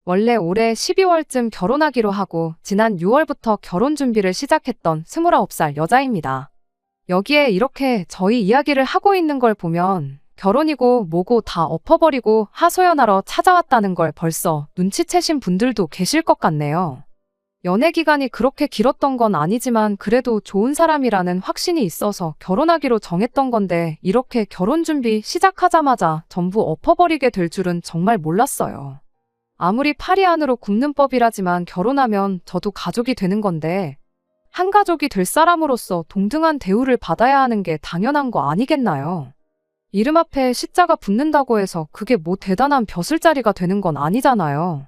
원래 올해 12월쯤 결혼하기로 하고 지난 6월부터 결혼 준비를 시작했던 29살 여자입니다. 여기에 이렇게 저희 이야기를 하고 있는 걸 보면 결혼이고 뭐고 다 엎어버리고 하소연하러 찾아왔다는 걸 벌써 눈치채신 분들도 계실 것 같네요. 연애 기간이 그렇게 길었던 건 아니지만 그래도 좋은 사람이라는 확신이 있어서 결혼하기로 정했던 건데 이렇게 결혼 준비 시작하자마자 전부 엎어버리게 될 줄은 정말 몰랐어요. 아무리 파리 안으로 굽는 법이라지만 결혼하면 저도 가족이 되는 건데 한 가족이 될 사람으로서 동등한 대우를 받아야 하는 게 당연한 거 아니겠나요? 이름 앞에 시자가 붙는다고 해서 그게 뭐 대단한 벼슬자리가 되는 건 아니잖아요.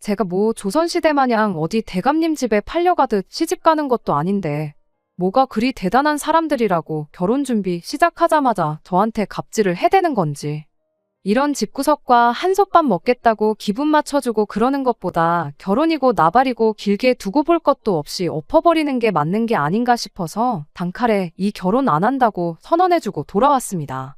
제가 뭐 조선시대 마냥 어디 대감님 집에 팔려가듯 시집 가는 것도 아닌데 뭐가 그리 대단한 사람들이라고 결혼 준비 시작하자마자 저한테 갑질을 해대는 건지. 이런 집구석과 한솥밥 먹겠다고 기분 맞춰주고 그러는 것보다 결혼이고 나발이고 길게 두고 볼 것도 없이 엎어버리는 게 맞는 게 아닌가 싶어서 단칼에 이 결혼 안 한다고 선언해주고 돌아왔습니다.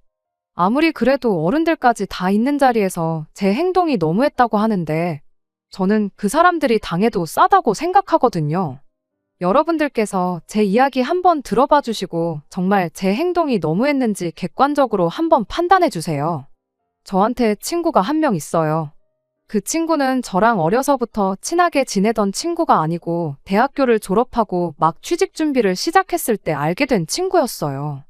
아무리 그래도 어른들까지 다 있는 자리에서 제 행동이 너무했다고 하는데 저는 그 사람들이 당해도 싸다고 생각하거든요. 여러분들께서 제 이야기 한번 들어봐 주시고 정말 제 행동이 너무했는지 객관적으로 한번 판단해 주세요. 저한테 친구가 한 명 있어요. 그 친구는 저랑 어려서부터 친하게 지내던 친구가 아니고 대학교를 졸업하고 막 취직 준비를 시작했을 때 알게 된 친구였어요.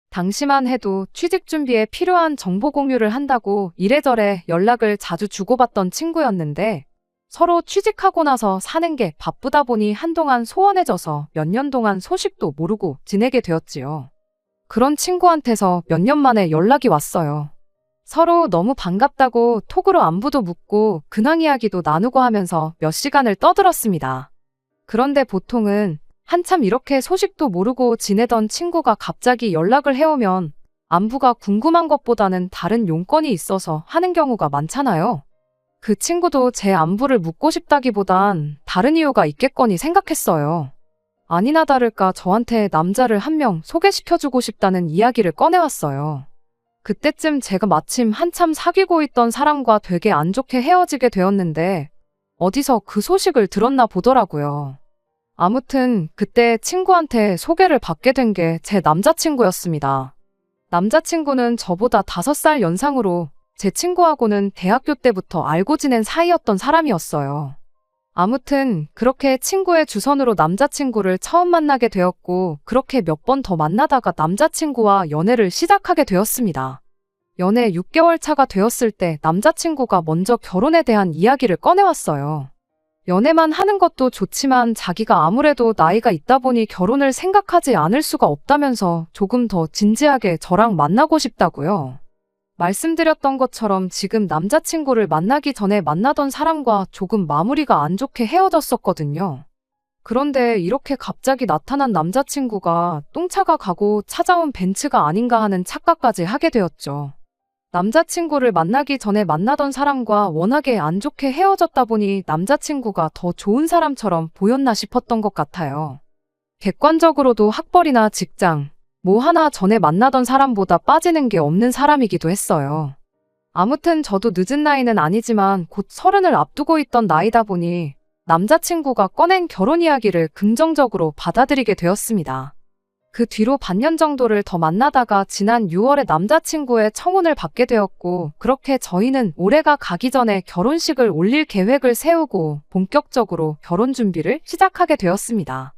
당시만 해도 취직 준비에 필요한 정보 공유를 한다고 이래저래 연락을 자주 주고받던 친구였는데 서로 취직하고 나서 사는 게 바쁘다 보니 한동안 소원해져서 몇 년 동안 소식도 모르고 지내게 되었지요. 그런 친구한테서 몇 년 만에 연락이 왔어요. 서로 너무 반갑다고 톡으로 안부도 묻고 근황 이야기도 나누고 하면서 몇 시간을 떠들었습니다. 그런데 보통은 한참 이렇게 소식도 모르고 지내던 친구가 갑자기 연락을 해오면 안부가 궁금한 것보다는 다른 용건이 있어서 하는 경우가 많잖아요. 그 친구도 제 안부를 묻고 싶다기보단 다른 이유가 있겠거니 생각했어요. 아니나 다를까 저한테 남자를 한 명 소개시켜주고 싶다는 이야기를 꺼내왔어요. 그때쯤 제가 마침 한참 사귀고 있던 사람과 되게 안 좋게 헤어지게 되었는데 어디서 그 소식을 들었나 보더라고요. 아무튼 그때 친구한테 소개를 받게 된 게 제 남자친구였습니다. 남자친구는 저보다 5살 연상으로 제 친구하고는 대학교 때부터 알고 지낸 사이였던 사람이었어요. 아무튼 그렇게 친구의 주선으로 남자친구를 처음 만나게 되었고 그렇게 몇 번 더 만나다가 남자친구와 연애를 시작하게 되었습니다. 연애 6개월 차가 되었을 때 남자친구가 먼저 결혼에 대한 이야기를 꺼내왔어요. 연애만 하는 것도 좋지만 자기가 아무래도 나이가 있다 보니 결혼을 생각하지 않을 수가 없다면서 조금 더 진지하게 저랑 만나고 싶다고요. 말씀드렸던 것처럼 지금 남자친구를 만나기 전에 만나던 사람과 조금 마무리가 안 좋게 헤어졌었거든요. 그런데 이렇게 갑자기 나타난 남자친구가 똥차가 가고 찾아온 벤츠가 아닌가 하는 착각까지 하게 되었죠. 남자친구를 만나기 전에 만나던 사람과 워낙에 안 좋게 헤어졌다 보니 남자친구가 더 좋은 사람처럼 보였나 싶었던 것 같아요. 객관적으로도 학벌이나 직장, 뭐 하나 전에 만나던 사람보다 빠지는 게 없는 사람이기도 했어요. 아무튼 저도 늦은 나이는 아니지만 곧 30을 앞두고 있던 나이다 보니 남자친구가 꺼낸 결혼 이야기를 긍정적으로 받아들이게 되었습니다. 그 뒤로 반년 정도를 더 만나다가 지난 6월에 남자친구의 청혼을 받게 되었고 그렇게 저희는 올해가 가기 전에 결혼식을 올릴 계획을 세우고 본격적으로 결혼 준비를 시작하게 되었습니다.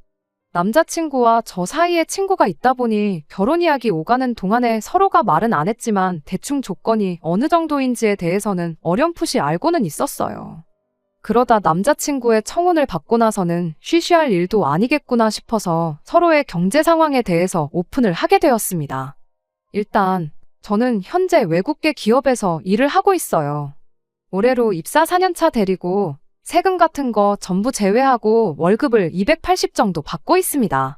남자친구와 저 사이에 친구가 있다 보니 결혼 이야기 오가는 동안에 서로가 말은 안 했지만 대충 조건이 어느 정도인지에 대해서는 어렴풋이 알고는 있었어요. 그러다 남자친구의 청혼을 받고 나서는 쉬쉬할 일도 아니겠구나 싶어서 서로의 경제 상황에 대해서 오픈을 하게 되었습니다. 일단 저는 현재 외국계 기업에서 일을 하고 있어요. 올해로 입사 4년차 대리고 세금 같은 거 전부 제외하고 월급을 280 정도 받고 있습니다.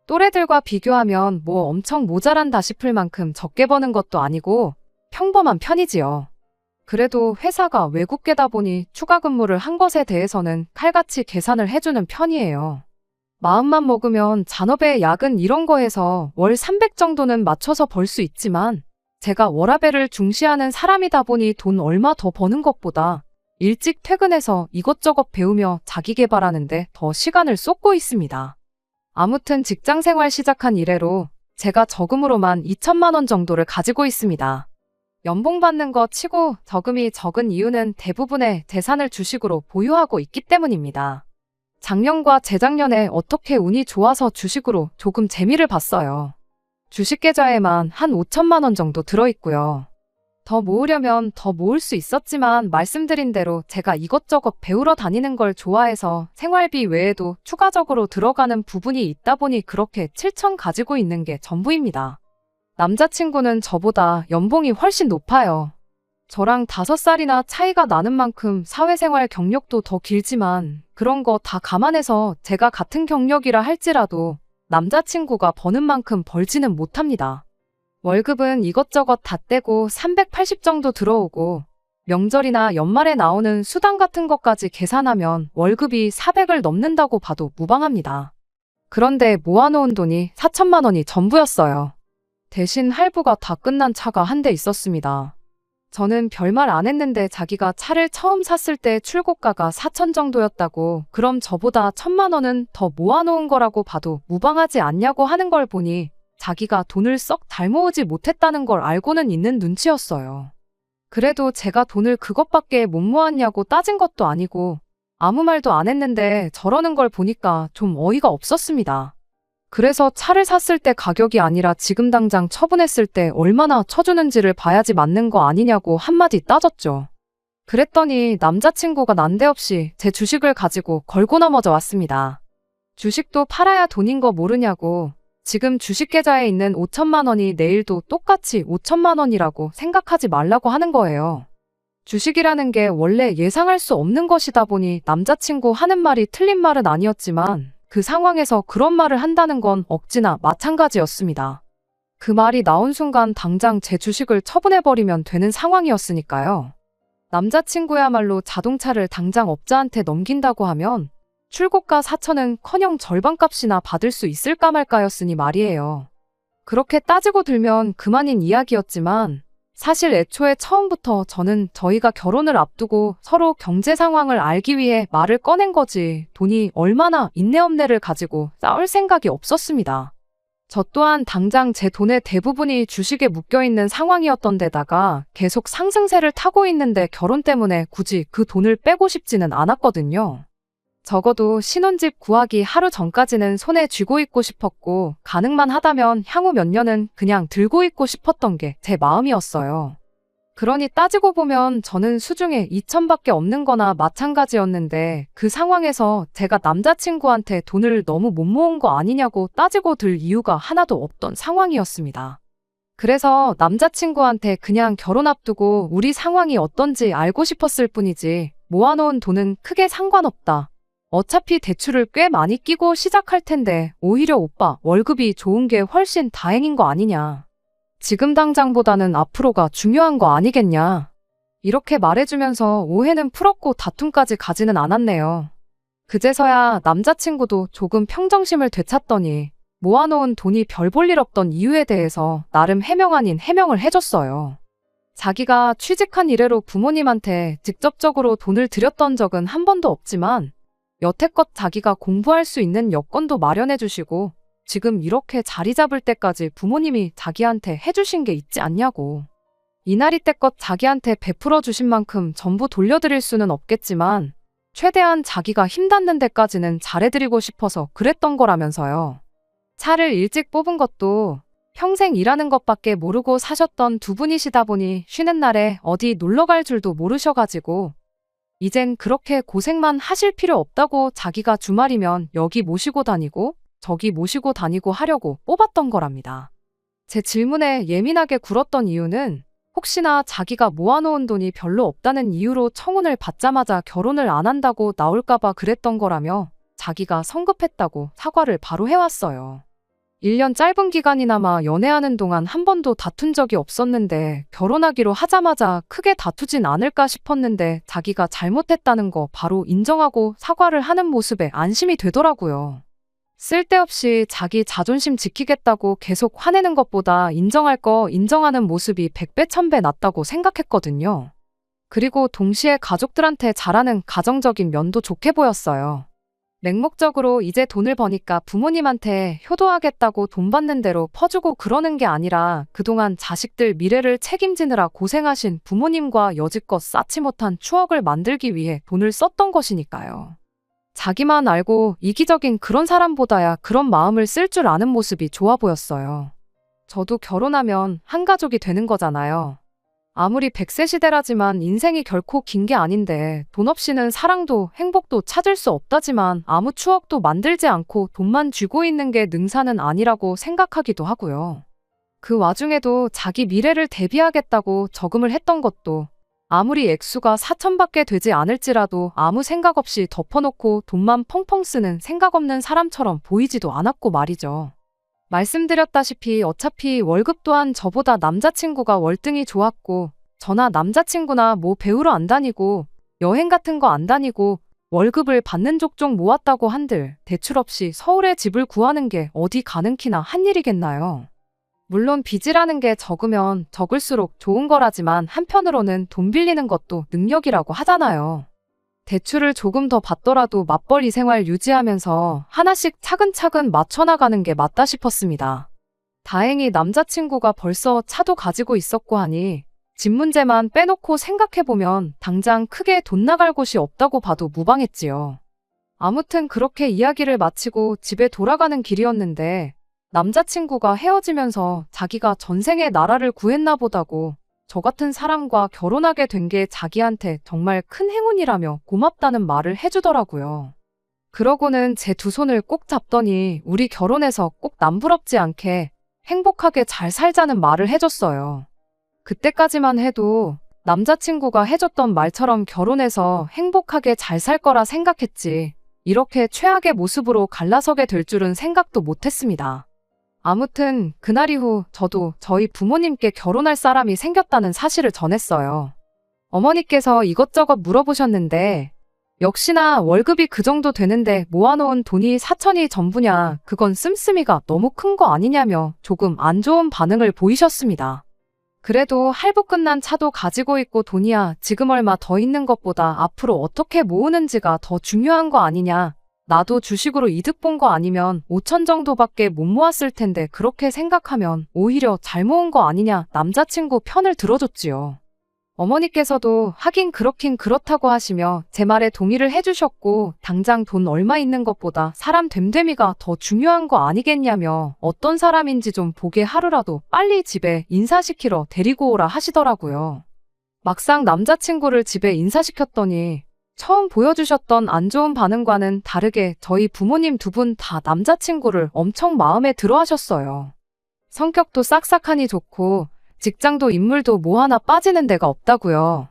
또래들과 비교하면 뭐 엄청 모자란다 싶을 만큼 적게 버는 것도 아니고 평범한 편이지요. 그래도 회사가 외국계다 보니 추가 근무를 한 것에 대해서는 칼같이 계산을 해주는 편이에요. 마음만 먹으면 잔업의 야근 이런 거에서 월 300 정도는 맞춰서 벌 수 있지만 제가 워라밸을 중시하는 사람이다 보니 돈 얼마 더 버는 것보다 일찍 퇴근해서 이것저것 배우며 자기 개발하는데 더 시간을 쏟고 있습니다. 아무튼 직장 생활 시작한 이래로 제가 저금으로만 2천만 원 정도를 가지고 있습니다. 연봉 받는 거 치고 저금이 적은 이유는 대부분의 재산을 주식으로 보유하고 있기 때문입니다. 작년과 재작년에 어떻게 운이 좋아서 주식으로 조금 재미를 봤어요. 주식 계좌에만 한 5천만 원 정도 들어있고요. 더 모으려면 더 모을 수 있었지만 말씀드린 대로 제가 이것저것 배우러 다니는 걸 좋아해서 생활비 외에도 추가적으로 들어가는 부분이 있다 보니 그렇게 7천 가지고 있는 게 전부입니다. 남자친구는 저보다 연봉이 훨씬 높아요. 저랑 5살이나 차이가 나는 만큼 사회생활 경력도 더 길지만 그런 거 다 감안해서 제가 같은 경력이라 할지라도 남자친구가 버는 만큼 벌지는 못합니다. 월급은 이것저것 다 떼고 380 정도 들어오고 명절이나 연말에 나오는 수당 같은 것까지 계산하면 월급이 400을 넘는다고 봐도 무방합니다. 그런데 모아놓은 돈이 4천만 원이 전부였어요. 대신 할부가 다 끝난 차가 한 대 있었습니다. 저는 별말 안 했는데 자기가 차를 처음 샀을 때 출고가가 4천 정도였다고 그럼 저보다 1천만 원은 더 모아놓은 거라고 봐도 무방하지 않냐고 하는 걸 보니 자기가 돈을 썩 잘 모으지 못했다는 걸 알고는 있는 눈치였어요. 그래도 제가 돈을 그것밖에 못 모았냐고 따진 것도 아니고 아무 말도 안 했는데 저러는 걸 보니까 좀 어이가 없었습니다. 그래서 차를 샀을 때 가격이 아니라 지금 당장 처분했을 때 얼마나 쳐주는지를 봐야지 맞는 거 아니냐고 한마디 따졌죠. 그랬더니 남자친구가 난데없이 제 주식을 가지고 걸고 넘어져 왔습니다. 주식도 팔아야 돈인 거 모르냐고 지금 주식 계좌에 있는 5천만 원이 내일도 똑같이 5천만 원이라고 생각하지 말라고 하는 거예요. 주식이라는 게 원래 예상할 수 없는 것이다 보니 남자친구 하는 말이 틀린 말은 아니었지만 그 상황에서 그런 말을 한다는 건 억지나 마찬가지였습니다. 그 말이 나온 순간 당장 제 주식을 처분해버리면 되는 상황이었으니까요. 남자친구야말로 자동차를 당장 업자한테 넘긴다고 하면 출고가 4천은커녕 절반값이나 받을 수 있을까 말까였으니 말이에요. 그렇게 따지고 들면 그만인 이야기였지만 사실 애초에 처음부터 저는 저희가 결혼을 앞두고 서로 경제 상황을 알기 위해 말을 꺼낸 거지 돈이 얼마나 인내업내를 가지고 싸울 생각이 없었습니다. 저 또한 당장 제 돈의 대부분이 주식에 묶여있는 상황이었던 데다가 계속 상승세를 타고 있는데 결혼 때문에 굳이 그 돈을 빼고 싶지는 않았거든요. 적어도 신혼집 구하기 하루 전까지는 손에 쥐고 있고 싶었고 가능만 하다면 향후 몇 년은 그냥 들고 있고 싶었던 게 제 마음이었어요. 그러니 따지고 보면 저는 수중에 2천밖에 없는 거나 마찬가지였는데 그 상황에서 제가 남자친구한테 돈을 너무 못 모은 거 아니냐고 따지고 들 이유가 하나도 없던 상황이었습니다. 그래서 남자친구한테 그냥 결혼 앞두고 우리 상황이 어떤지 알고 싶었을 뿐이지 모아놓은 돈은 크게 상관없다. 어차피 대출을 꽤 많이 끼고 시작할 텐데 오히려 오빠 월급이 좋은 게 훨씬 다행인 거 아니냐. 지금 당장보다는 앞으로가 중요한 거 아니겠냐. 이렇게 말해주면서 오해는 풀었고 다툼까지 가지는 않았네요. 그제서야 남자친구도 조금 평정심을 되찾더니 모아놓은 돈이 별 볼 일 없던 이유에 대해서 나름 해명 아닌 해명을 해줬어요. 자기가 취직한 이래로 부모님한테 직접적으로 돈을 드렸던 적은 한 번도 없지만 여태껏 자기가 공부할 수 있는 여건도 마련해 주시고 지금 이렇게 자리 잡을 때까지 부모님이 자기한테 해주신 게 있지 않냐고. 이날이 때껏 자기한테 베풀어 주신 만큼 전부 돌려드릴 수는 없겠지만 최대한 자기가 힘닿는 데까지는 잘해드리고 싶어서 그랬던 거라면서요. 차를 일찍 뽑은 것도 평생 일하는 것밖에 모르고 사셨던 두 분이시다 보니 쉬는 날에 어디 놀러 갈 줄도 모르셔가지고 이젠 그렇게 고생만 하실 필요 없다고 자기가 주말이면 여기 모시고 다니고 저기 모시고 다니고 하려고 뽑았던 거랍니다. 제 질문에 예민하게 굴었던 이유는 혹시나 자기가 모아놓은 돈이 별로 없다는 이유로 청혼을 받자마자 결혼을 안 한다고 나올까봐 그랬던 거라며 자기가 성급했다고 사과를 바로 해왔어요. 1년 짧은 기간이나마 연애하는 동안 한 번도 다툰 적이 없었는데 결혼하기로 하자마자 크게 다투진 않을까 싶었는데 자기가 잘못했다는 거 바로 인정하고 사과를 하는 모습에 안심이 되더라고요. 쓸데없이 자기 자존심 지키겠다고 계속 화내는 것보다 인정할 거 인정하는 모습이 100배 1000배 낫다고 생각했거든요. 그리고 동시에 가족들한테 잘하는 가정적인 면도 좋게 보였어요. 맹목적으로 이제 돈을 버니까 부모님한테 효도하겠다고 돈 받는 대로 퍼주고 그러는 게 아니라 그동안 자식들 미래를 책임지느라 고생하신 부모님과 여지껏 쌓지 못한 추억을 만들기 위해 돈을 썼던 것이니까요. 자기만 알고 이기적인 그런 사람보다야 그런 마음을 쓸 줄 아는 모습이 좋아 보였어요. 저도 결혼하면 한 가족이 되는 거잖아요. 아무리 100세 시대라지만 인생이 결코 긴 게 아닌데 돈 없이는 사랑도 행복도 찾을 수 없다지만 아무 추억도 만들지 않고 돈만 쥐고 있는 게 능사는 아니라고 생각하기도 하고요. 그 와중에도 자기 미래를 대비하겠다고 저금을 했던 것도 아무리 액수가 4천밖에 되지 않을지라도 아무 생각 없이 덮어놓고 돈만 펑펑 쓰는 생각 없는 사람처럼 보이지도 않았고 말이죠. 말씀드렸다시피 어차피 월급 또한 저보다 남자친구가 월등히 좋았고 저나 남자친구나 뭐 배우러 안 다니고 여행 같은 거 안 다니고 월급을 받는 족족 모았다고 한들 대출 없이 서울에 집을 구하는 게 어디 가능키나 한 일이겠나요? 물론 빚이라는 게 적으면 적을수록 좋은 거라지만 한편으로는 돈 빌리는 것도 능력이라고 하잖아요. 대출을 조금 더 받더라도 맞벌이 생활 유지하면서 하나씩 차근차근 맞춰나가는 게 맞다 싶었습니다. 다행히 남자친구가 벌써 차도 가지고 있었고 하니 집 문제만 빼놓고 생각해보면 당장 크게 돈 나갈 곳이 없다고 봐도 무방했지요. 아무튼 그렇게 이야기를 마치고 집에 돌아가는 길이었는데 남자친구가 헤어지면서 자기가 전생에 나라를 구했나 보다고 저 같은 사람과 결혼하게 된 게 자기한테 정말 큰 행운이라며 고맙다는 말을 해주더라고요. 그러고는 제 두 손을 꼭 잡더니 우리 결혼해서 꼭 남부럽지 않게 행복하게 잘 살자는 말을 해줬어요. 그때까지만 해도 남자친구가 해줬던 말처럼 결혼해서 행복하게 잘 살 거라 생각했지 이렇게 최악의 모습으로 갈라서게 될 줄은 생각도 못했습니다. 아무튼 그날 이후 저도 저희 부모님께 결혼할 사람이 생겼다는 사실을 전했어요. 어머니께서 이것저것 물어보셨는데 역시나 월급이 그 정도 되는데 모아놓은 돈이 4천이 전부냐 그건 씀씀이가 너무 큰 거 아니냐며 조금 안 좋은 반응을 보이셨습니다. 그래도 할부 끝난 차도 가지고 있고 돈이야 지금 얼마 더 있는 것보다 앞으로 어떻게 모으는지가 더 중요한 거 아니냐. 나도 주식으로 이득 본 거 아니면 5천 정도밖에 못 모았을 텐데 그렇게 생각하면 오히려 잘 모은 거 아니냐 남자친구 편을 들어줬지요. 어머니께서도 하긴 그렇긴 그렇다고 하시며 제 말에 동의를 해주셨고 당장 돈 얼마 있는 것보다 사람 됨됨이가 더 중요한 거 아니겠냐며 어떤 사람인지 좀 보게 하루라도 빨리 집에 인사시키러 데리고 오라 하시더라고요. 막상 남자친구를 집에 인사시켰더니 처음 보여주셨던 안 좋은 반응과는 다르게 저희 부모님 두 분 다 남자친구를 엄청 마음에 들어 하셨어요. 성격도 싹싹하니 좋고 직장도 인물도 뭐 하나 빠지는 데가 없다고요.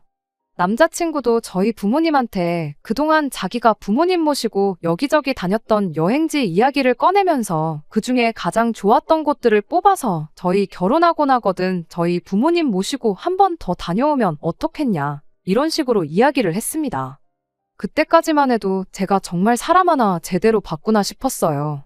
남자친구도 저희 부모님한테 그동안 자기가 부모님 모시고 여기저기 다녔던 여행지 이야기를 꺼내면서 그중에 가장 좋았던 곳들을 뽑아서 저희 결혼하고 나거든 저희 부모님 모시고 한 번 더 다녀오면 어떻겠냐 이런 식으로 이야기를 했습니다. 그때까지만 해도 제가 정말 사람 하나 제대로 봤구나 싶었어요.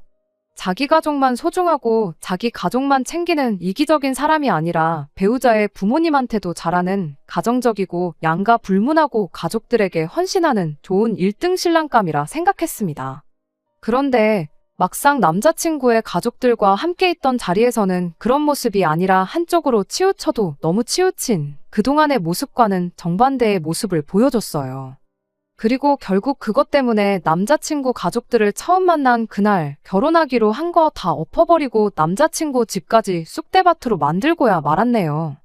자기 가족만 소중하고 자기 가족만 챙기는 이기적인 사람이 아니라 배우자의 부모님한테도 잘하는 가정적이고 양가 불문하고 가족들에게 헌신하는 좋은 1등 신랑감이라 생각했습니다. 그런데 막상 남자친구의 가족들과 함께 있던 자리에서는 그런 모습이 아니라 한쪽으로 치우쳐도 너무 치우친 그동안의 모습과는 정반대의 모습을 보여줬어요. 그리고 결국 그것 때문에 남자친구 가족들을 처음 만난 그날 결혼하기로 한 거 다 엎어버리고 남자친구 집까지 쑥대밭으로 만들고야 말았네요.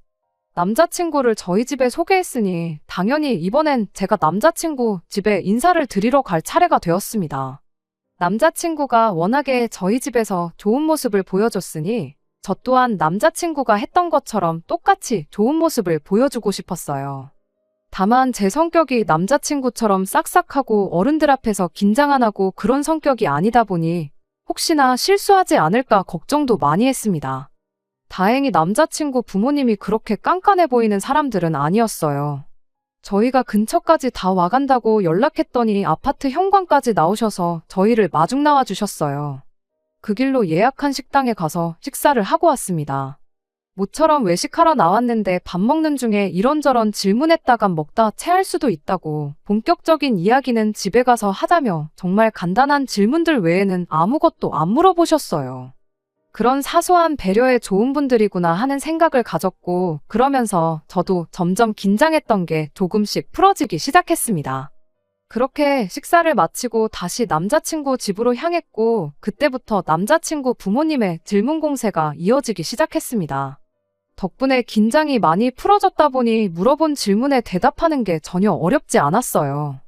남자친구를 저희 집에 소개했으니 당연히 이번엔 제가 남자친구 집에 인사를 드리러 갈 차례가 되었습니다. 남자친구가 워낙에 저희 집에서 좋은 모습을 보여줬으니 저 또한 남자친구가 했던 것처럼 똑같이 좋은 모습을 보여주고 싶었어요. 다만 제 성격이 남자친구처럼 싹싹하고 어른들 앞에서 긴장 안 하고 그런 성격이 아니다 보니 혹시나 실수하지 않을까 걱정도 많이 했습니다. 다행히 남자친구 부모님이 그렇게 깐깐해 보이는 사람들은 아니었어요. 저희가 근처까지 다 와간다고 연락했더니 아파트 현관까지 나오셔서 저희를 마중 나와 주셨어요. 그 길로 예약한 식당에 가서 식사를 하고 왔습니다. 모처럼 외식하러 나왔는데 밥 먹는 중에 이런저런 질문했다가 먹다 체할 수도 있다고 본격적인 이야기는 집에 가서 하자며 정말 간단한 질문들 외에는 아무것도 안 물어보셨어요. 그런 사소한 배려에 좋은 분들이구나 하는 생각을 가졌고 그러면서 저도 점점 긴장했던 게 조금씩 풀어지기 시작했습니다. 그렇게 식사를 마치고 다시 남자친구 집으로 향했고 그때부터 남자친구 부모님의 질문 공세가 이어지기 시작했습니다. 덕분에 긴장이 많이 풀어졌다 보니 물어본 질문에 대답하는 게 전혀 어렵지 않았어요.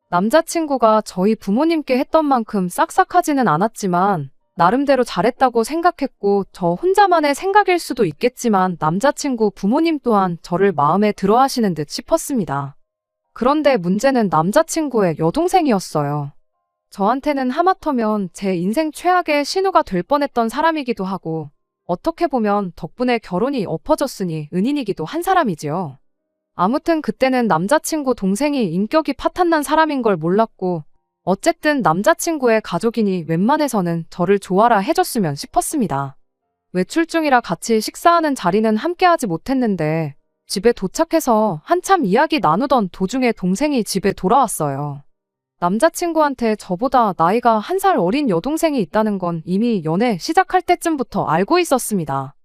남자친구가 저희 부모님께 했던 만큼 싹싹하지는 않았지만 나름대로 잘했다고 생각했고 저 혼자만의 생각일 수도 있겠지만 남자친구 부모님 또한 저를 마음에 들어 하시는 듯 싶었습니다. 그런데 문제는 남자친구의 여동생이었어요. 저한테는 하마터면 제 인생 최악의 신우가 될 뻔했던 사람이기도 하고 어떻게 보면 덕분에 결혼이 엎어졌으니 은인이기도 한 사람이지요. 아무튼 그때는 남자친구 동생이 인격이 파탄난 사람인 걸 몰랐고 어쨌든 남자친구의 가족이니 웬만해서는 저를 좋아라 해줬으면 싶었습니다. 외출 중이라 같이 식사하는 자리는 함께하지 못했는데 집에 도착해서 한참 이야기 나누던 도중에 동생이 집에 돌아왔어요. 남자친구한테 저보다 나이가 1살 어린 여동생이 있다는 건 이미 연애 시작할 때쯤부터 알고 있었습니다.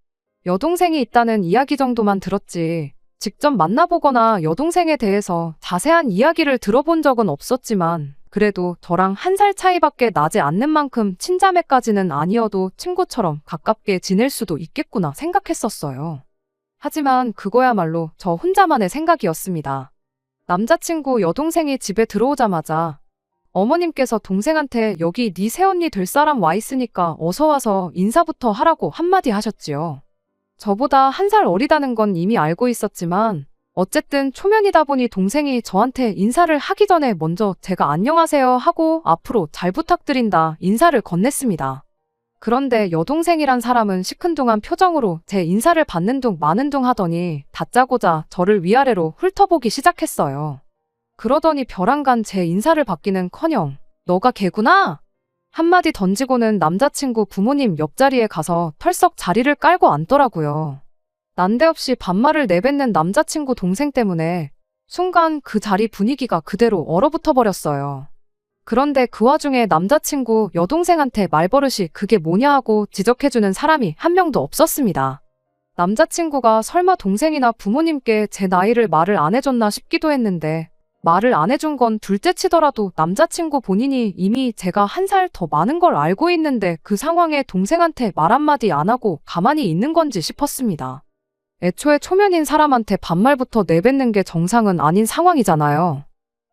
여동생이 있다는 이야기 정도만 들었지 직접 만나보거나 여동생에 대해서 자세한 이야기를 들어본 적은 없었지만 그래도 저랑 1살 차이밖에 나지 않는 만큼 친자매까지는 아니어도 친구처럼 가깝게 지낼 수도 있겠구나 생각했었어요. 하지만 그거야말로 저 혼자만의 생각이었습니다. 남자친구 여동생이 집에 들어오자마자 어머님께서 동생한테 여기 네 새언니 될 사람 와 있으니까 어서 와서 인사부터 하라고 한마디 하셨지요. 저보다 1살 어리다는 건 이미 알고 있었지만 어쨌든 초면이다 보니 동생이 저한테 인사를 하기 전에 먼저 제가 안녕하세요 하고 앞으로 잘 부탁드린다 인사를 건넸습니다. 그런데 여동생이란 사람은 시큰둥한 표정으로 제 인사를 받는 둥 마는 둥 하더니 다짜고짜 저를 위아래로 훑어보기 시작했어요. 그러더니 벼랑간 제 인사를 받기는커녕 너가 걔구나? 한마디 던지고는 남자친구 부모님 옆자리에 가서 털썩 자리를 깔고 앉더라고요. 난데없이 반말을 내뱉는 남자친구 동생 때문에 순간 그 자리 분위기가 그대로 얼어붙어 버렸어요. 그런데 그 와중에 남자친구 여동생한테 말버릇이 그게 뭐냐 하고 지적해주는 사람이 한 명도 없었습니다. 남자친구가 설마 동생이나 부모님께 제 나이를 말을 안 해줬나 싶기도 했는데 말을 안 해준 건 둘째치더라도 남자친구 본인이 이미 제가 1살 더 많은 걸 알고 있는데 그 상황에 동생한테 말 한마디 안 하고 가만히 있는 건지 싶었습니다. 애초에 초면인 사람한테 반말부터 내뱉는 게 정상은 아닌 상황이잖아요.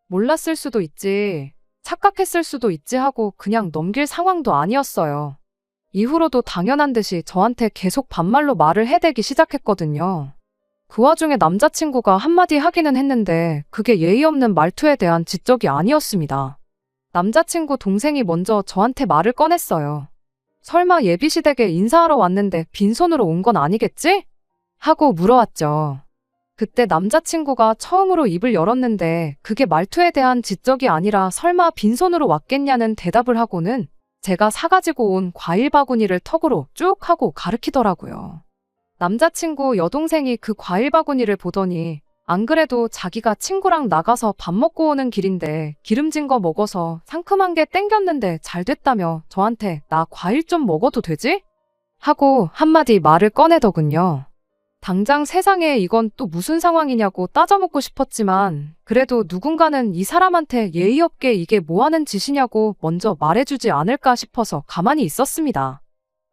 몰랐을 수도 있지, 착각했을 수도 있지 하고 그냥 넘길 상황도 아니었어요. 이후로도 당연한 듯이 저한테 계속 반말로 말을 해대기 시작했거든요. 그 와중에 남자친구가 한마디 하기는 했는데 그게 예의 없는 말투에 대한 지적이 아니었습니다. 남자친구 동생이 먼저 저한테 말을 꺼냈어요. 설마 예비시댁에 인사하러 왔는데 빈손으로 온 건 아니겠지? 하고 물어왔죠. 그때 남자친구가 처음으로 입을 열었는데 그게 말투에 대한 지적이 아니라 설마 빈손으로 왔겠냐는 대답을 하고는 제가 사가지고 온 과일 바구니를 턱으로 쭉 하고 가리키더라고요. 남자친구 여동생이 그 과일 바구니를 보더니 안 그래도 자기가 친구랑 나가서 밥 먹고 오는 길인데 기름진 거 먹어서 상큼한 게 땡겼는데 잘 됐다며 저한테 나 과일 좀 먹어도 되지? 하고 한마디 말을 꺼내더군요. 당장 세상에 이건 또 무슨 상황이냐고 따져묻고 싶었지만 그래도 누군가는 이 사람한테 예의 없게 이게 뭐 하는 짓이냐고 먼저 말해주지 않을까 싶어서 가만히 있었습니다.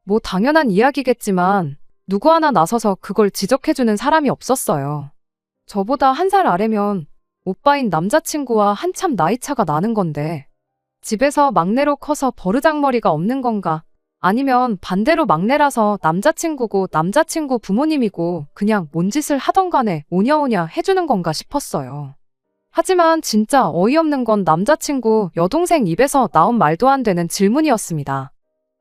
뭐 당연한 이야기겠지만 누구 하나 나서서 그걸 지적해주는 사람이 없었어요. 저보다 1살 아래면 오빠인 남자친구와 한참 나이차가 나는 건데 집에서 막내로 커서 버르장머리가 없는 건가? 아니면 반대로 막내라서 남자친구고 남자친구 부모님이고 그냥 뭔 짓을 하던 간에 오냐오냐 해주는 건가 싶었어요. 하지만 진짜 어이없는 건 남자친구 여동생 입에서 나온 말도 안 되는 질문이었습니다.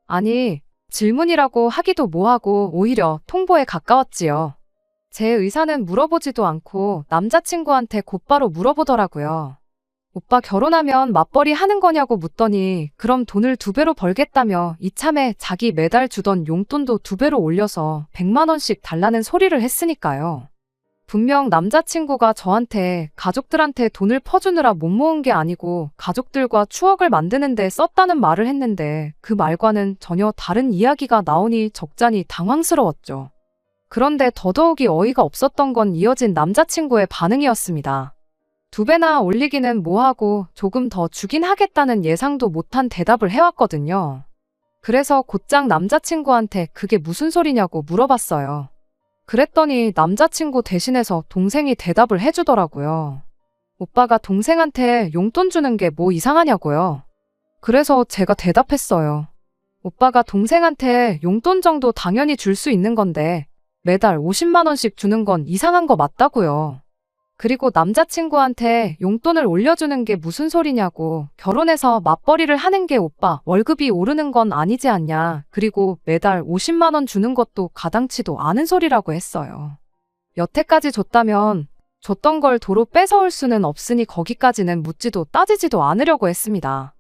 아니, 질문이라고 하기도 뭐하고 오히려 통보에 가까웠지요. 제 의사는 물어보지도 않고 남자친구한테 곧바로 물어보더라고요. 오빠 결혼하면 맞벌이 하는 거냐고 묻더니 그럼 돈을 2배로 벌겠다며 이참에 자기 매달 주던 용돈도 2배로 올려서 100만 원씩 달라는 소리를 했으니까요. 분명 남자친구가 저한테 가족들한테 돈을 퍼주느라 못 모은 게 아니고 가족들과 추억을 만드는 데 썼다는 말을 했는데 그 말과는 전혀 다른 이야기가 나오니 적잖이 당황스러웠죠. 그런데 더더욱이 어이가 없었던 건 이어진 남자친구의 반응이었습니다. 2배나 올리기는 뭐하고 조금 더 주긴 하겠다는 예상도 못한 대답을 해왔거든요. 그래서 곧장 남자친구한테 그게 무슨 소리냐고 물어봤어요. 그랬더니 남자친구 대신해서 동생이 대답을 해주더라고요. 오빠가 동생한테 용돈 주는 게 뭐 이상하냐고요. 그래서 제가 대답했어요. 오빠가 동생한테 용돈 정도 당연히 줄 수 있는 건데 매달 50만 원씩 주는 건 이상한 거 맞다고요. 그리고 남자친구한테 용돈을 올려주는 게 무슨 소리냐고, 결혼해서 맞벌이를 하는 게 오빠 월급이 오르는 건 아니지 않냐, 그리고 매달 50만 원 주는 것도 가당치도 않은 소리라고 했어요. 여태까지 줬다면 줬던 걸 도로 뺏어올 수는 없으니 거기까지는 묻지도 따지지도 않으려고 했습니다.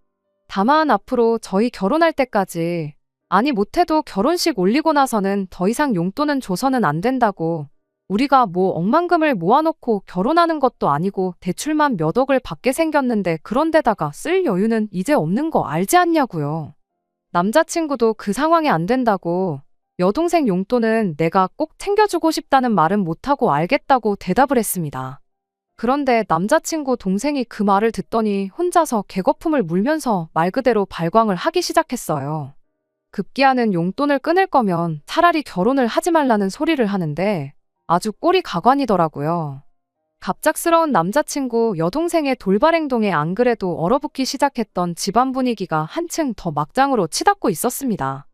다만 앞으로 저희 결혼할 때까지, 아니 못해도 결혼식 올리고 나서는 더 이상 용돈은 줘서는 안 된다고, 우리가 뭐 억만금을 모아놓고 결혼하는 것도 아니고 대출만 몇 억을 받게 생겼는데 그런 데다가 쓸 여유는 이제 없는 거 알지 않냐고요. 남자친구도 그 상황이 안 된다고, 여동생 용돈은 내가 꼭 챙겨주고 싶다는 말은 못하고 알겠다고 대답을 했습니다. 그런데 남자친구 동생이 그 말을 듣더니 혼자서 개거품을 물면서 말 그대로 발광을 하기 시작했어요. 급기야는 용돈을 끊을 거면 차라리 결혼을 하지 말라는 소리를 하는데 아주 꼴이 가관이더라고요. 갑작스러운 남자친구 여동생의 돌발 행동에 안 그래도 얼어붙기 시작했던 집안 분위기가 한층 더 막장으로 치닫고 있었습니다.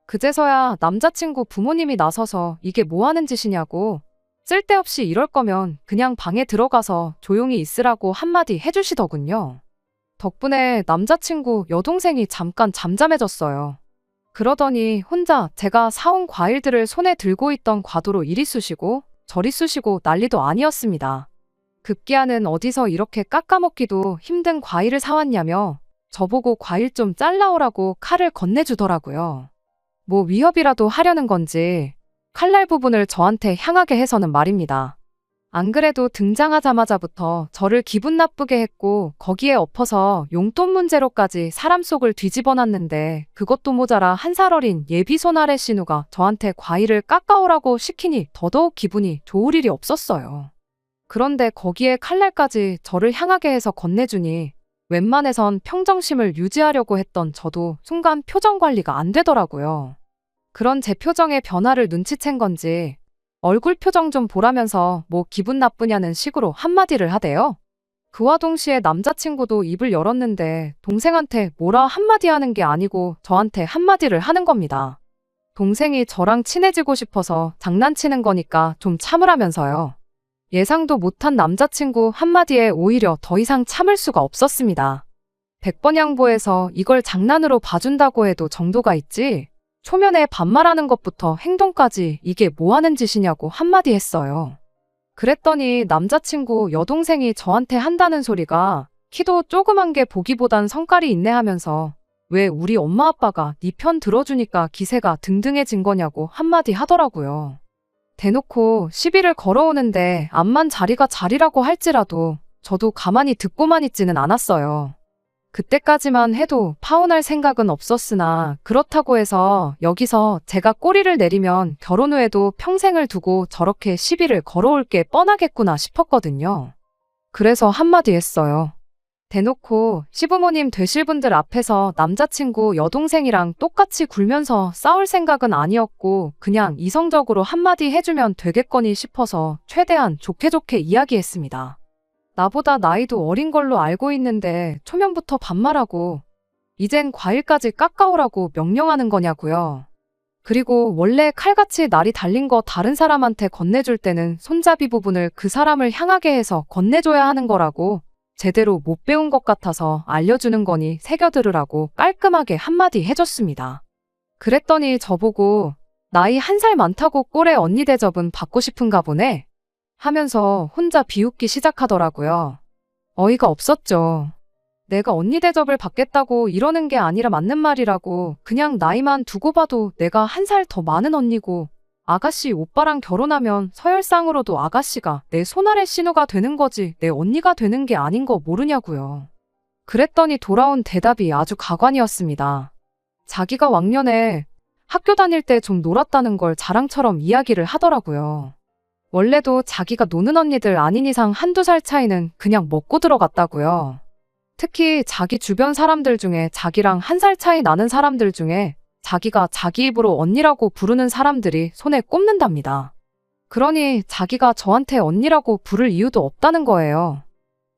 그제서야 남자친구 부모님이 나서서 이게 뭐 하는 짓이냐고, 쓸데없이 이럴 거면 그냥 방에 들어가서 조용히 있으라고 한마디 해주시더군요. 덕분에 남자친구 여동생이 잠깐 잠잠해졌어요. 그러더니 혼자 제가 사온 과일들을 손에 들고 있던 과도로 이리 쑤시고 저리 쑤시고 난리도 아니었습니다. 급기야는 어디서 이렇게 깎아먹기도 힘든 과일을 사왔냐며 저보고 과일 좀 잘라오라고 칼을 건네주더라고요. 뭐 위협이라도 하려는 건지 칼날 부분을 저한테 향하게 해서는 말입니다. 안 그래도 등장하자마자부터 저를 기분 나쁘게 했고 거기에 엎어서 용돈 문제로까지 사람 속을 뒤집어놨는데 그것도 모자라 한 살 어린 예비 손아래 신우가 저한테 과일을 깎아오라고 시키니 더더욱 기분이 좋을 일이 없었어요. 그런데 거기에 칼날까지 저를 향하게 해서 건네주니 웬만해선 평정심을 유지하려고 했던 저도 순간 표정 관리가 안 되더라고요. 그런 제 표정의 변화를 눈치챈 건지 얼굴 표정 좀 보라면서 뭐 기분 나쁘냐는 식으로 한마디를 하대요. 그와 동시에 남자친구도 입을 열었는데 동생한테 뭐라 한마디 하는 게 아니고 저한테 한마디를 하는 겁니다. 동생이 저랑 친해지고 싶어서 장난치는 거니까 좀 참으라면서요. 예상도 못한 남자친구 한마디에 오히려 더 이상 참을 수가 없었습니다. 100번 양보해서 이걸 장난으로 봐준다고 해도 정도가 있지, 초면에 반말하는 것부터 행동까지 이게 뭐 하는 짓이냐고 한마디 했어요. 그랬더니 남자친구 여동생이 저한테 한다는 소리가 키도 조그만 게 보기보단 성깔이 있네 하면서 왜 우리 엄마 아빠가 네 편 들어주니까 기세가 등등해진 거냐고 한마디 하더라고요. 대놓고 시비를 걸어오는데 암만 자리가 자리라고 할지라도 저도 가만히 듣고만 있지는 않았어요. 그때까지만 해도 파혼할 생각은 없었으나 그렇다고 해서 여기서 제가 꼬리를 내리면 결혼 후에도 평생을 두고 저렇게 시비를 걸어올 게 뻔하겠구나 싶었거든요. 그래서 한마디 했어요. 대놓고 시부모님 되실 분들 앞에서 남자친구 여동생이랑 똑같이 굴면서 싸울 생각은 아니었고 그냥 이성적으로 한마디 해주면 되겠거니 싶어서 최대한 좋게 좋게 이야기했습니다. 나보다 나이도 어린 걸로 알고 있는데 초면부터 반말하고 이젠 과일까지 깎아오라고 명령하는 거냐고요. 그리고 원래 칼같이 날이 달린 거 다른 사람한테 건네줄 때는 손잡이 부분을 그 사람을 향하게 해서 건네줘야 하는 거라고, 제대로 못 배운 것 같아서 알려주는 거니 새겨들으라고 깔끔하게 한마디 해줬습니다. 그랬더니 저보고 나이 1살 많다고 꼴에 언니 대접은 받고 싶은가 보네 하면서 혼자 비웃기 시작하더라고요. 어이가 없었죠. 내가 언니 대접을 받겠다고 이러는 게 아니라 맞는 말이라고. 그냥 나이만 두고 봐도 내가 한 살 더 많은 언니고, 아가씨 오빠랑 결혼하면 서열상으로도 아가씨가 내 손아래 신우가 되는 거지 내 언니가 되는 게 아닌 거 모르냐고요. 그랬더니 돌아온 대답이 아주 가관이었습니다. 자기가 왕년에 학교 다닐 때 좀 놀았다는 걸 자랑처럼 이야기를 하더라고요. 원래도 자기가 노는 언니들 아닌 이상 한두 살 차이는 그냥 먹고 들어갔다고요. 특히 자기 주변 사람들 중에 자기랑 한 살 차이 나는 사람들 중에 자기가 자기 입으로 언니라고 부르는 사람들이 손에 꼽는답니다. 그러니 자기가 저한테 언니라고 부를 이유도 없다는 거예요.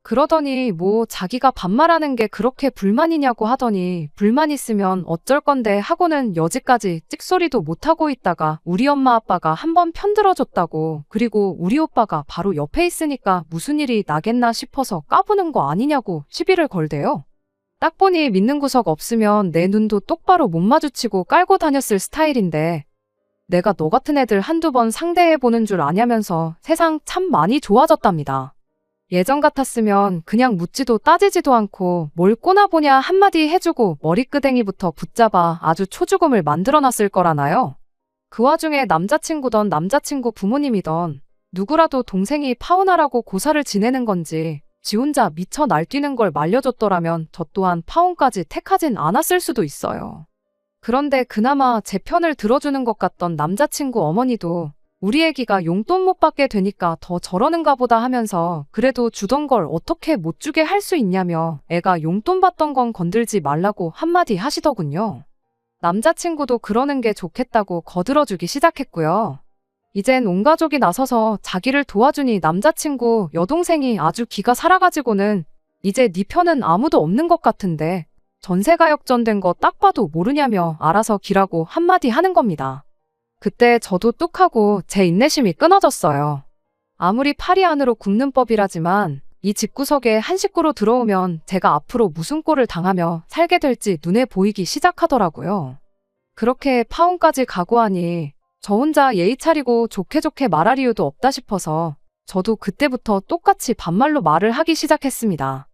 그러더니 뭐 자기가 반말하는 게 그렇게 불만이냐고 하더니 불만 있으면 어쩔 건데 하고는 여지까지 찍소리도 못하고 있다가 우리 엄마 아빠가 한번 편들어줬다고, 그리고 우리 오빠가 바로 옆에 있으니까 무슨 일이 나겠나 싶어서 까부는 거 아니냐고 시비를 걸대요. 딱 보니 믿는 구석 없으면 내 눈도 똑바로 못 마주치고 깔고 다녔을 스타일인데, 내가 너 같은 애들 한두 번 상대해보는 줄 아냐면서 세상 참 많이 좋아졌답니다. 예전 같았으면 그냥 묻지도 따지지도 않고 뭘 꼬나보냐 한마디 해주고 머리끄댕이부터 붙잡아 아주 초죽음을 만들어놨을 거라나요? 그 와중에 남자친구던 남자친구 부모님이던 누구라도 동생이 파혼하라고 고사를 지내는 건지 지 혼자 미쳐 날뛰는 걸 말려줬더라면 저 또한 파혼까지 택하진 않았을 수도 있어요. 그런데 그나마 제 편을 들어주는 것 같던 남자친구 어머니도 우리 애기가 용돈 못 받게 되니까 더 저러는가 보다 하면서 그래도 주던 걸 어떻게 못 주게 할 수 있냐며 애가 용돈 받던 건 건들지 말라고 한마디 하시더군요. 남자친구도 그러는 게 좋겠다고 거들어주기 시작했고요. 이젠 온 가족이 나서서 자기를 도와주니 남자친구 여동생이 아주 기가 살아가지고는 이제 네 편은 아무도 없는 것 같은데 전세가 역전된 거 딱 봐도 모르냐며 알아서 기라고 한마디 하는 겁니다. 그때 저도 뚝하고 제 인내심이 끊어졌어요. 아무리 팔이 안으로 굽는 법이라지만 이 집구석에 한 식구로 들어오면 제가 앞으로 무슨 꼴을 당하며 살게 될지 눈에 보이기 시작하더라고요. 그렇게 파혼까지 각오하니 저 혼자 예의 차리고 좋게 좋게 말할 이유도 없다 싶어서 저도 그때부터 똑같이 반말로 말을 하기 시작했습니다.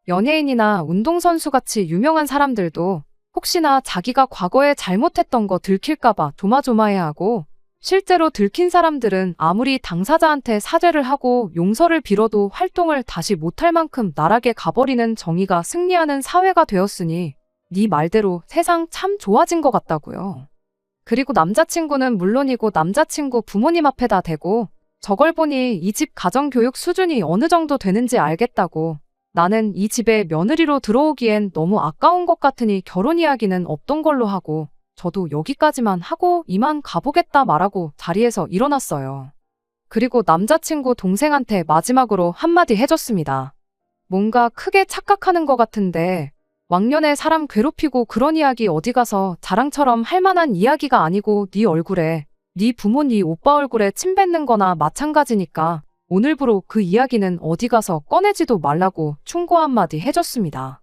연예인이나 운동선수같이 유명한 사람들도 혹시나 자기가 과거에 잘못했던 거 들킬까봐 조마조마해하고, 실제로 들킨 사람들은 아무리 당사자한테 사죄를 하고 용서를 빌어도 활동을 다시 못할 만큼 나락에 가버리는 정의가 승리하는 사회가 되었으니 네 말대로 세상 참 좋아진 것 같다고요. 그리고 남자친구는 물론이고 남자친구 부모님 앞에다 대고 저걸 보니 이 집 가정교육 수준이 어느 정도 되는지 알겠다고, 나는 이 집에 며느리로 들어오기엔 너무 아까운 것 같으니 결혼 이야기는 없던 걸로 하고 저도 여기까지만 하고 이만 가보겠다 말하고 자리에서 일어났어요. 그리고 남자친구 동생한테 마지막으로 한마디 해줬습니다. 뭔가 크게 착각하는 것 같은데 왕년에 사람 괴롭히고 그런 이야기 어디 가서 자랑처럼 할 만한 이야기가 아니고 네 얼굴에, 네 부모 네 오빠 얼굴에 침 뱉는 거나 마찬가지니까 오늘부로 그 이야기는 어디 가서 꺼내지도 말라고 충고 한마디 해줬습니다.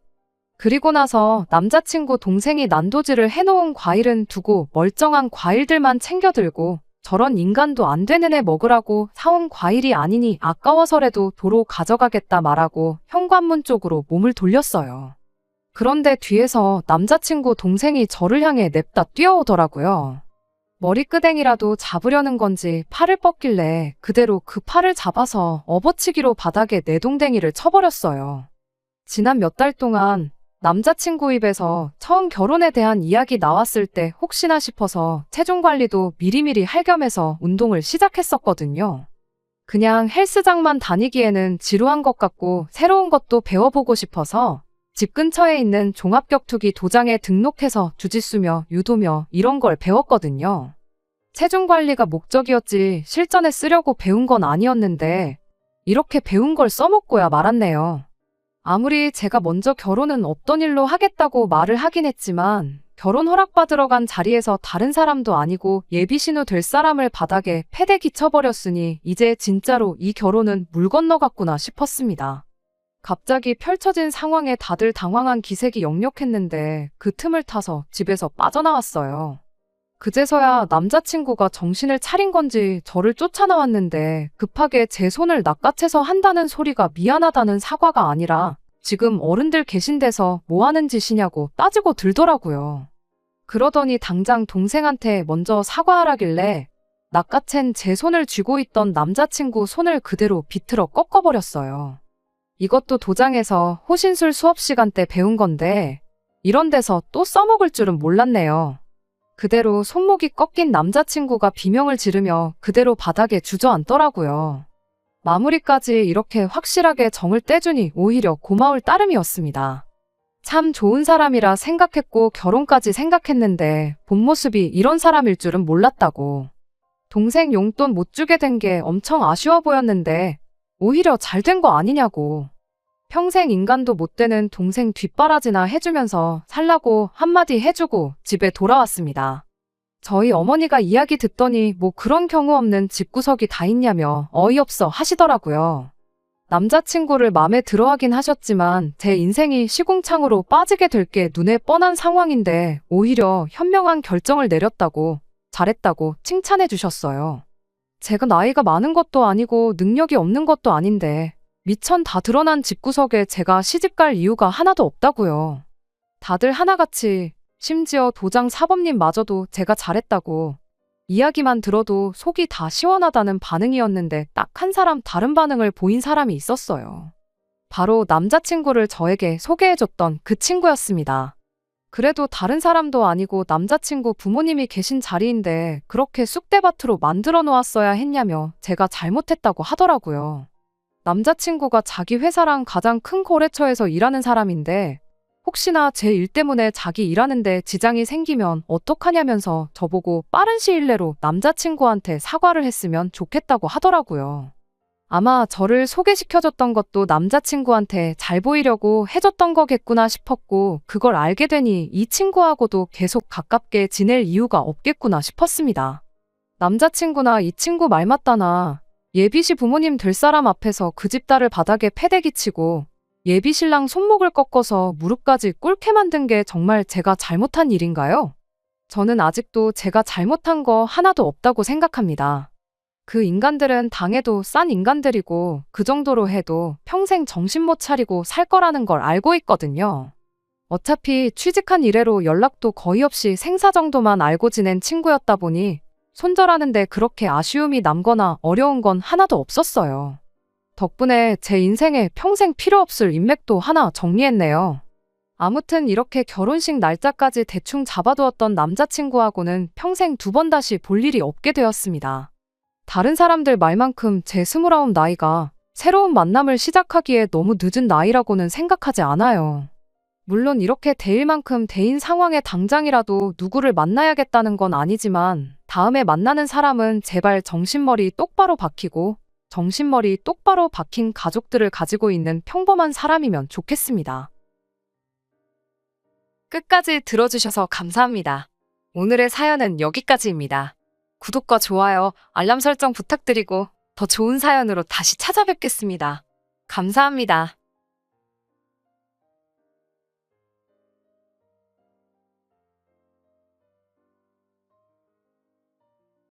그리고 나서 남자친구 동생이 난도질을 해놓은 과일은 두고 멀쩡한 과일들만 챙겨 들고 저런 인간도 안 되는 애 먹으라고 사온 과일이 아니니 아까워서라도 도로 가져가겠다 말하고 현관문 쪽으로 몸을 돌렸어요. 그런데 뒤에서 남자친구 동생이 저를 향해 냅다 뛰어오더라고요. 머리끄댕이라도 잡으려는 건지 팔을 뻗길래 그대로 그 팔을 잡아서 업어치기로 바닥에 내동댕이를 쳐버렸어요. 지난 몇 달 동안 남자친구 입에서 처음 결혼에 대한 이야기 나왔을 때 혹시나 싶어서 체중 관리도 미리미리 할 겸해서 운동을 시작했었거든요. 그냥 헬스장만 다니기에는 지루한 것 같고 새로운 것도 배워보고 싶어서 집 근처에 있는 종합격투기 도장에 등록해서 주짓수며 유도며 이런 걸 배웠거든요. 체중 관리가 목적이었지 실전에 쓰려고 배운 건 아니었는데 이렇게 배운 걸 써먹고야 말았네요. 아무리 제가 먼저 결혼은 없던 일로 하겠다고 말을 하긴 했지만 결혼 허락받으러 간 자리에서 다른 사람도 아니고 예비신우 될 사람을 바닥에 패대기 쳐버렸으니 이제 진짜로 이 결혼은 물 건너갔구나 싶었습니다. 갑자기 펼쳐진 상황에 다들 당황한 기색이 역력했는데 그 틈을 타서 집에서 빠져나왔어요. 그제서야 남자친구가 정신을 차린 건지 저를 쫓아나왔는데 급하게 제 손을 낚아채서 한다는 소리가 미안하다는 사과가 아니라 지금 어른들 계신 데서 뭐 하는 짓이냐고 따지고 들더라고요. 그러더니 당장 동생한테 먼저 사과하라길래 낚아챈 제 손을 쥐고 있던 남자친구 손을 그대로 비틀어 꺾어버렸어요. 이것도 도장에서 호신술 수업 시간 때 배운 건데 이런 데서 또 써먹을 줄은 몰랐네요. 그대로 손목이 꺾인 남자친구가 비명을 지르며 그대로 바닥에 주저앉더라고요. 마무리까지 이렇게 확실하게 정을 떼주니 오히려 고마울 따름이었습니다. 참 좋은 사람이라 생각했고 결혼까지 생각했는데 본 모습이 이런 사람일 줄은 몰랐다고. 동생 용돈 못 주게 된 게 엄청 아쉬워 보였는데 오히려 잘 된 거 아니냐고. 평생 인간도 못 되는 동생 뒷바라지나 해주면서 살라고 한마디 해주고 집에 돌아왔습니다. 저희 어머니가 이야기 듣더니 뭐 그런 경우 없는 집구석이 다 있냐며 어이없어 하시더라고요. 남자친구를 맘에 들어하긴 하셨지만 제 인생이 시궁창으로 빠지게 될 게 눈에 뻔한 상황인데 오히려 현명한 결정을 내렸다고 잘했다고 칭찬해 주셨어요. 제가 나이가 많은 것도 아니고 능력이 없는 것도 아닌데 미천 다 드러난 집구석에 제가 시집갈 이유가 하나도 없다고요. 다들 하나같이 심지어 도장 사범님마저도 제가 잘했다고 이야기만 들어도 속이 다 시원하다는 반응이었는데 딱 한 사람 다른 반응을 보인 사람이 있었어요. 바로 남자친구를 저에게 소개해줬던 그 친구였습니다. 그래도 다른 사람도 아니고 남자친구 부모님이 계신 자리인데 그렇게 쑥대밭으로 만들어 놓았어야 했냐며 제가 잘못했다고 하더라고요. 남자친구가 자기 회사랑 가장 큰 거래처에서 일하는 사람인데 혹시나 제 일 때문에 자기 일하는데 지장이 생기면 어떡하냐면서 저보고 빠른 시일 내로 남자친구한테 사과를 했으면 좋겠다고 하더라고요. 아마 저를 소개시켜줬던 것도 남자친구한테 잘 보이려고 해줬던 거겠구나 싶었고 그걸 알게 되니 이 친구하고도 계속 가깝게 지낼 이유가 없겠구나 싶었습니다. 남자친구나 이 친구 말 맞다나 예비시 부모님 될 사람 앞에서 그 집 딸을 바닥에 패대기 치고 예비 신랑 손목을 꺾어서 무릎까지 꿇게 만든 게 정말 제가 잘못한 일인가요? 저는 아직도 제가 잘못한 거 하나도 없다고 생각합니다. 그 인간들은 당해도 싼 인간들이고 그 정도로 해도 평생 정신 못 차리고 살 거라는 걸 알고 있거든요. 어차피 취직한 이래로 연락도 거의 없이 생사 정도만 알고 지낸 친구였다 보니 손절하는데 그렇게 아쉬움이 남거나 어려운 건 하나도 없었어요. 덕분에 제 인생에 평생 필요 없을 인맥도 하나 정리했네요. 아무튼 이렇게 결혼식 날짜까지 대충 잡아두었던 남자친구하고는 평생 두 번 다시 볼 일이 없게 되었습니다. 다른 사람들 말만큼 제 29 나이가 새로운 만남을 시작하기에 너무 늦은 나이라고는 생각하지 않아요. 물론 이렇게 대일 만큼 대인 상황에 당장이라도 누구를 만나야겠다는 건 아니지만 다음에 만나는 사람은 제발 정신머리 똑바로 박히고 정신머리 똑바로 박힌 가족들을 가지고 있는 평범한 사람이면 좋겠습니다. 끝까지 들어주셔서 감사합니다. 오늘의 사연은 여기까지입니다. 구독과 좋아요, 알람 설정 부탁드리고 더 좋은 사연으로 다시 찾아뵙겠습니다. 감사합니다.